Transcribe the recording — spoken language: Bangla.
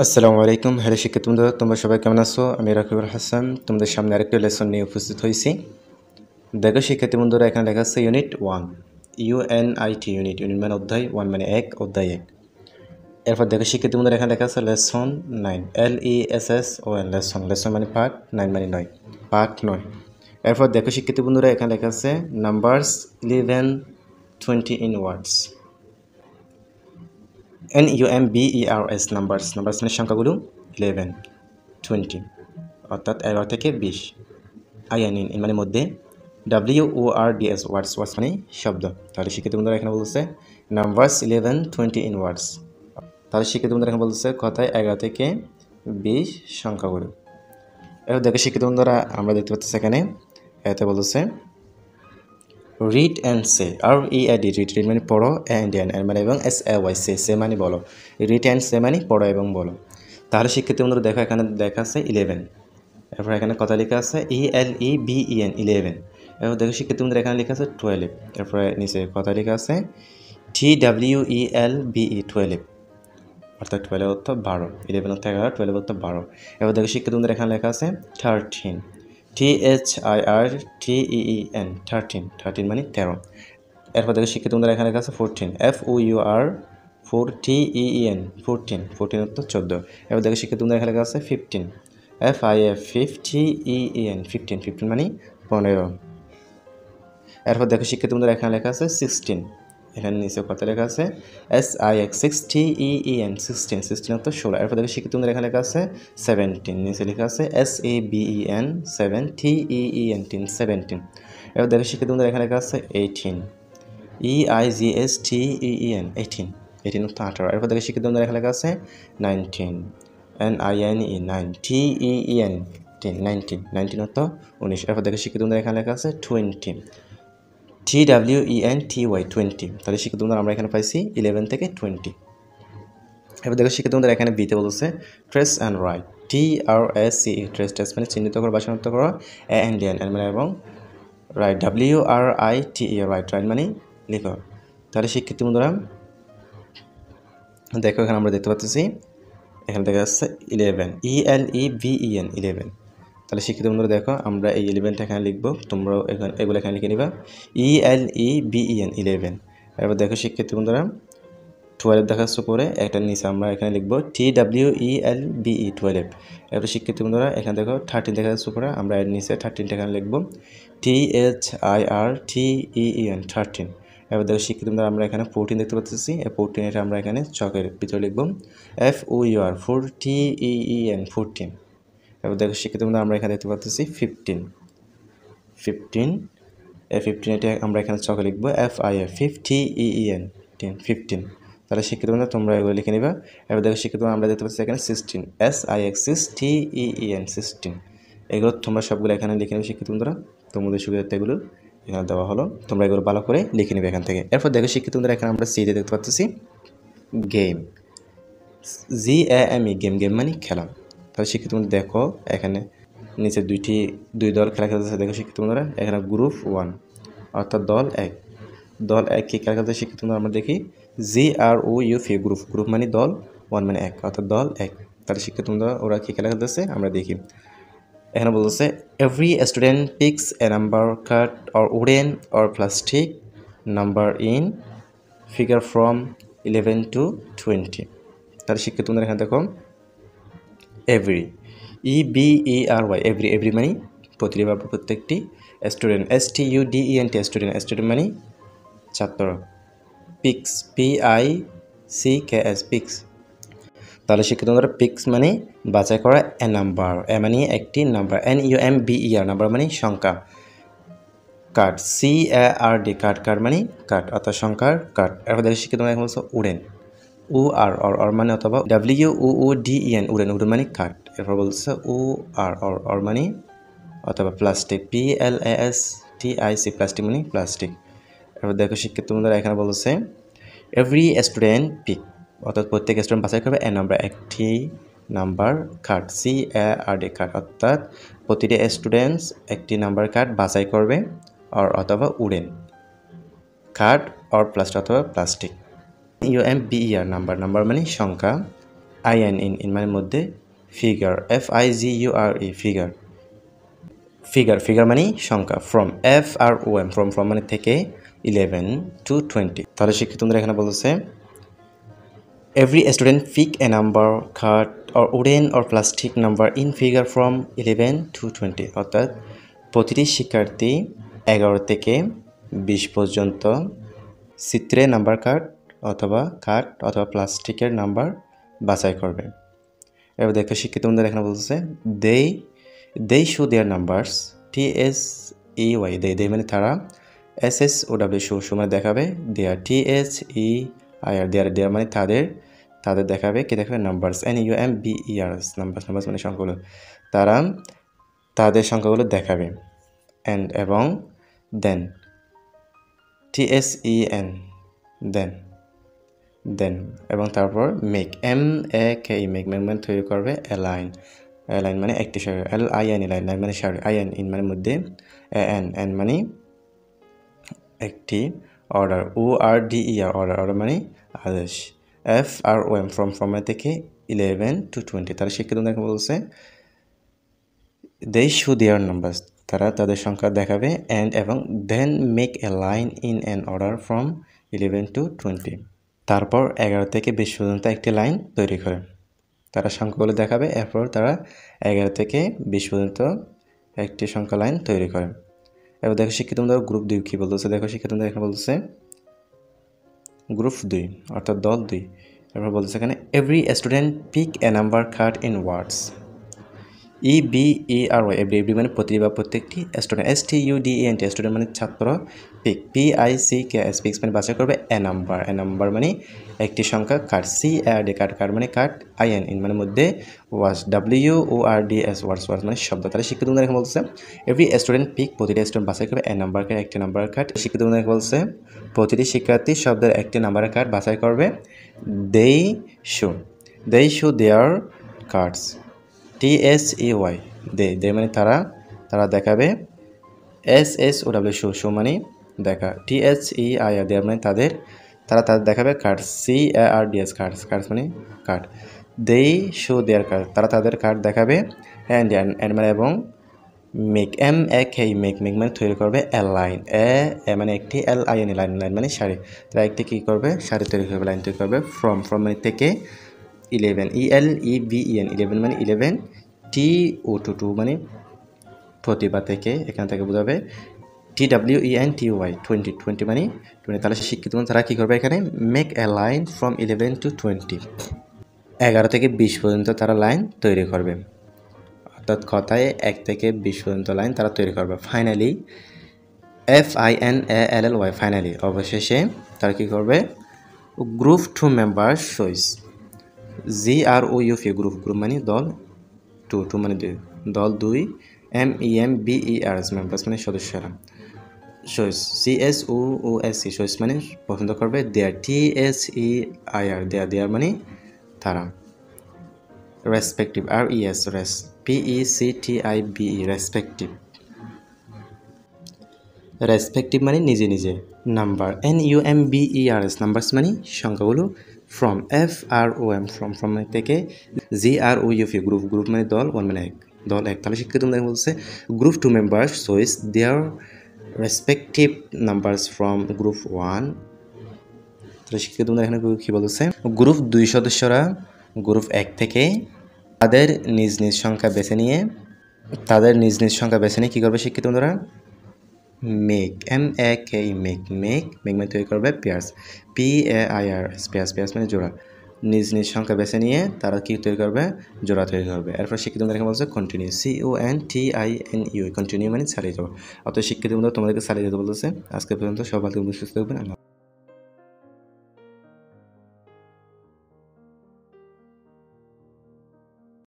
আসসালামু আলাইকুম। হ্যালো শিক্ষার্থী বন্ধুরা, তোমরা সবাই কেমন আছো? আমি রাকিবুল হাসান তোমাদের সামনে আরেকটি লেসন নিয়ে উপস্থিত হয়েছি। দেখো শিক্ষার্থী বন্ধুরা, এখানে লেখা আছে ইউনিট 1, ইউএনআইটি ইউনিট। ইউনিট মানে অধ্যায়, 1 মানে 1, অধ্যায় 1। এরপর দেখো শিক্ষার্থী বন্ধুরা, এখানে লেখা আছে লেসন 9, LESSON, লেসন। লেসন মানে পাঠ, 9 মানে 9, পাঠ 9। এরপর দেখো শিক্ষার্থী বন্ধুরা, এখানে লেখা আছে numbers 11, 20 in words। NUMBERS, numbers. Numbers মানে সংখ্যাগুলো 11, 20 অর্থাৎ 11 থেকে 20। IN মানে মধ্যে। WORDS, ওয়ার্ডস। ওয়ার্ডস মানে শব্দ। তাহলে শিক্ষার্থী বন্ধুরা এখানে বলছে নাম্বারস 11, 20 in words। তাহলে শিক্ষার্থী বন্ধুরা এখানে বলছে কথায় 11 থেকে 20 সংখ্যাগুলো। এবার দেখো শিক্ষার্থী বন্ধুরা, আমরা দেখতে পাচ্ছি এখানে এতে বলছে read and say. READ, read মানে পড়ো, অ্যান্ড এর মানে এবং SAY, সে মানে বলো। রিড অ্যান্ড সে মানে পড়ো এবং বলো। তাহলে শিক্ষার্থী বন্ধুরা দেখো এখানে দেখা আছে 11। এরপর এখানে কথা লেখা আছে ELEVEN, 11। এরপর দেখো শিক্ষার্থী বন্ধুরা এখানে লেখা আছে 12। এরপরে নিচে কথা লেখা আছে TWELVE, 12, অর্থাৎ 12 অর্থ 12, 11 অর্থ 11, 12 অর্থ 12। এবার দেখো শিক্ষার্থী বন্ধুরা এখানে লেখা আছে 13, THIRTEEN, 13, 13 মানে 13। এরপর দেখো শিক্ষার্থী বন্ধুরা এখানে লেখা আছে 14, FOUR14TEEN, 14, 14 অর্থ 14। এবার দেখো শিক্ষার্থী বন্ধুরা এখানে লেখা আছে 15, FIF50EEN, 15, 15 মানে 15। এরপর দেখো শিক্ষার্থী বন্ধুরা এখানে লেখা আছে 16। এখানে নিচে কত লেখা আছে SIX60EEN, 16, 16 অর্থ 16। এরপর দেখো শিক্ষার্থী বন্ধুরা এখানে লেখা আছে 17। নিচে লেখা আছে SABEN, 7TEEN, 17। এরপর দেখো শিক্ষার্থী বন্ধুরা এখানে লেখা আছে 18, EIGSTEEN, 18, 18 অর্থ 18। এরপর দেখো শিক্ষার্থী বন্ধুরা এখানে লেখা আছে 19, NINE, 9, TEEN, 19, 19 অর্থ 19। এরপর দেখো শিক্ষার্থী বন্ধুরা এখানে লেখা আছে 20, TWENTY, 20। তাহলে শিক্ষার্থী বন্ধুরা আমরা এখানে পাইছি 11 থেকে 20। এবার দেখো শিক্ষার্থী বন্ধুরা এখানে বিতে বলছে trace and right, TRACE, trace. Trace মানে চিহ্নিত করো বা শনাক্ত করো, অ্যান্ড এর মানে এবং, রাইট, WRITE, রাইট। রাইট মানে লিখো। তাহলে শিক্ষার্থী বন্ধুরা দেখো এখানে আমরা দেখতে পাচ্ছি এখানে দেখা যাচ্ছে 11, ELEVEN, 11। তাহলে শিক্ষিত বন্ধুরা দেখো আমরা এই 11টা এখানে লিখবো, তোমরাও এগুলো এখানে লিখে নিবা, ELEVEN, 11। এবার দেখো শিক্ষিত বন্ধুরা 12 দেখা যাচ্ছে পরে, একটা নিচে আমরা এখানে লিখবো TWELVE, 12। এবার শিক্ষিত বন্ধুরা এখানে দেখো 13 দেখা যাচ্ছে পরে, আমরা এর নিচে 13টা এখানে লিখবো THIRTEEN, 13। এবার দেখো শিক্ষিত বন্ধুরা আমরা এখানে 14 দেখতে পাচ্ছি, এই 14 এটা আমরা এখানে চকের ভিতরে লিখবো FOUR4TEEN, 14। এবার দেখো শিক্ষিত বন্ধুরা আমরা এখানে দেখতে পাচ্ছি 15, 15, এই 15 এটা আমরা এখানে চকে লিখবো FIF50EEN, 15। তাহলে শিক্ষিত বন্ধুরা তোমরা এগুলো লিখে নিবা। এবার দেখো শিক্ষিত বন্ধুরা আমরা দেখতে পাচ্ছি এখানে 16, SIX6TEEN, 16। এগুলো তোমরা সবগুলো এখানে লিখে নেবে শিক্ষিত বন্ধুরা, তোমাদের সুবিধার্থে এগুলো এখানে দেওয়া হলো, তোমরা এগুলো ভালো করে লিখে নেবে এখান থেকে। এরপর দেখো শিক্ষিত বন্ধুরা এখানে আমরা সিতে দেখতে পাচ্ছি গেম, GAME, গেম। গেম মানে খেলা। তাহলে শিক্ষিত বন্ধু দেখো এখানে নিচে দুই দল খেলা খেলতেছে। দেখো শিক্ষিত বন্ধুরা এখানে গ্রুপ 1 অর্থাৎ দল 1, দল 1 কি খেলা খেলতে শিক্ষিত বন্ধুরা আমরা দেখি GROUP, গ্রুপ। গ্রুপ মানে দল, 1 মানে 1 অর্থাৎ দল 1। তাহলে শিক্ষিত বন্ধুরা ওরা কি খেলা খেলতেছে আমরা দেখি। এখানে বলতেছে every student pix A number card or wooden or plastic number in figure from 11 to 20। তাহলে শিক্ষিত বন্ধুরা এখানে দেখো এভরি, EVERY, এভরি। এভরি মানে প্রতিটি বা প্রত্যেকটি। Student, STUDENT, student. স্টুডেন্ট মানে ছাত্র। Pix, PICKS, pix. তাহলে শিক্ষিত বন্ধুরা পিক্স মানে বাছাই করা, এ নাম্বার, এ মানে একটি নাম্বার, NUMBER, নাম্বার মানে সংখ্যা। Card, CARD, card. কার্ড মানে কার্ড অর্থাৎ সংখ্যার কার্ড। এরপর দেখো শিক্ষিত বন্ধুরা এখন বলছে উডেন, UR, অর মানে অথবা WOODEN, উডেন। উডেন মানে কাঠ। এরপর বলছে OR মানে অথবা প্লাস্টিক, PLASTIC, প্লাস্টিক মানে প্লাস্টিক। এরপর দেখো শিক্ষিত বন্ধুরা এখানে বলছে এভরি স্টুডেন্ট পিক, অর্থাৎ প্রত্যেক স্টুডেন্ট বাছাই করবে এ নাম্বার, একটি নাম্বার কার্ড, CARD, কার্ড। অর্থাৎ প্রতিটি স্টুডেন্টস একটি নাম্বার কার্ড বাছাই করবে, অথবা উডেন, কার্ড, অর প্লাস্টিক অথবা প্লাস্টিক। UMBER, number. নাম্বার মানে সংখ্যা। in মানে মধ্যে ফিগার FIGURE ফিগার ফিগার মানে সংখ্যা ফ্রম FROM ফ্রম মানে থেকে 11 to 20 তাহলে শিক্ষিত তোমরা এখানে বলছে every student pick a number card or wooden or plastic number in figure from 11 to 20 অর্থাৎ প্রতিটি শিক্ষার্থী 11 থেকে 20 পর্যন্ত চিত্রে নাম্বার কার্ড অথবা প্লাস্টিকের নাম্বার বাছাই করবে। এবার দেখো শিক্ষিত বন্ধুরা এখানে বলছে they show their numbers TSEY they মানে তারা SSOW show মানে দেখাবে their THEIR their মানে তাদের দেখাবে কি দেখাবে নাম্বারস NUMBERS নাম্বারস মানে সংখ্যাগুলো তারা তাদের সংখ্যাগুলো দেখাবে and এবং then TSEN then এবং তারপর make MAK make মানে তৈরি করবে align মানে একটি সারি LIN line মানে সারি IN মানে মধ্যে N মানে একটি অর্ডার order মানে আদেশ FROM from থেকে 11 to 20 তারা শিক্ষিত বলছে they show their numbers তারা তাদের সংখ্যা দেখাবে and এবং then make a line in an order from 11 to 20 তারপর 11 থেকে 20 পর্যন্ত একটি লাইন তৈরি করে তারা সংখ্যাগুলো দেখাবে এরপর তারা 11 থেকে 20 পর্যন্ত একটি সংখ্যা লাইন তৈরি করে। এবার দেখো শিক্ষিত তোমরা গ্রুপ 2 কি বলতেছে দেখো শিক্ষিত তোমরা এখানে বলতেছে গ্রুপ 2 অর্থাৎ দল 2 এরপর বলতেছে এখানে every student pick a number card in words EBERY every মানে প্রতিটি বা প্রত্যেকটি স্টুডেন্ট STUDENT স্টুডেন্ট মানে ছাত্র পিক PICKS মানে বাছাই করবে a নাম্বার মানে একটি সংখ্যা কার্ড CARD কার্ড মানে কার্ড IN মানে মধ্যে ওয়ার্ডস WORDS ওয়ার্ডস মানে শব্দ তাহলে শিক্ষিত তোমরা এখানে বলছে এভরি স্টুডেন্ট পিক প্রতিটি স্টুডেন্ট বাছাই করবে a নাম্বার কার্ড একটি নাম্বার কার্ড শিক্ষিত তোমরা এখানে বলছে প্রতিটি শিক্ষার্থী শব্দের একটি নাম্বার কার্ড বাছাই করবে they show their cards TSEY they মানে তারা দেখাবে SSOW show মানে দেখা THEIR দেয়ার মানে তারা দেখাবে কার্ড CARDS কার্ডস মানে card they show their card তারা তাদের কার্ড দেখাবে and মানে এবং make MAK make মানে তৈরি করবে line মানে একটি LIN লাইন মানে সারি তারা একটি কি করবে সারি তৈরি করবে লাইন তৈরি করবে from মানে থেকে 11 ELEVEN 11 মানে 11 TO2 মানে প্রতিভা থেকে এখান থেকে বোঝাবে TWENTY 20 মানে 20 তাহলে শিক্ষিত তারা কি করবে এখানে make a line from 11 to 20 11 থেকে 20 পর্যন্ত তারা লাইন তৈরি করবে অর্থাৎ কথায় 1 থেকে 20 পর্যন্ত লাইন তারা তৈরি করবে ফাইনালি FINALLY ফাইনালি অবশেষে তারা কি করবে group 2 member choice GROUP group মানে দল 2 মানে দল 2 MEMBERS মেম্বার্স মানে সদস্যরা চয়েস CSOOSC চয়েস মানে পছন্দ করবে দেয়ার TSEIR দেয়ার মানে তারা রেসপেক্টিভ RESPECTIVE রেসপেক্টিভ মানে নিজে নাম্বার NUMBERS নাম্বারস মানে সংখ্যাগুলো from FROM from থেকে GROUP গ্রুপ মানে দল 1 মানে দল 1 তাহলে শিক্ষিত তোমরা বলছে group 2 members choice their respective numbers from group 1 তাহলে শিক্ষিত তোমরা এখানে কি বলছে গ্রুপ 2 সদস্যরা গ্রুপ 1 থেকে তাদের নিজ সংখ্যা বেছে নিয়ে কি করবে শিক্ষিত তোমরা make MAK make মানে তৈরি করবে পেয়ার্স PAIRS পেয়ার্স মানে জোড়া নিজ সংখ্যা বেছে নিয়ে তারা কি তৈরি করবে জোড়া তৈরি করবে এরপর শিক্ষিত তোমরা বলছে কন্টিনিউ CONTINUE কন্টিনিউ মানে চালিয়ে যাও অত শিক্ষিত তোমাদেরকে চালিয়ে যেতে বলতেছে আজকে পর্যন্ত সবাই সুস্থ থাকবেন।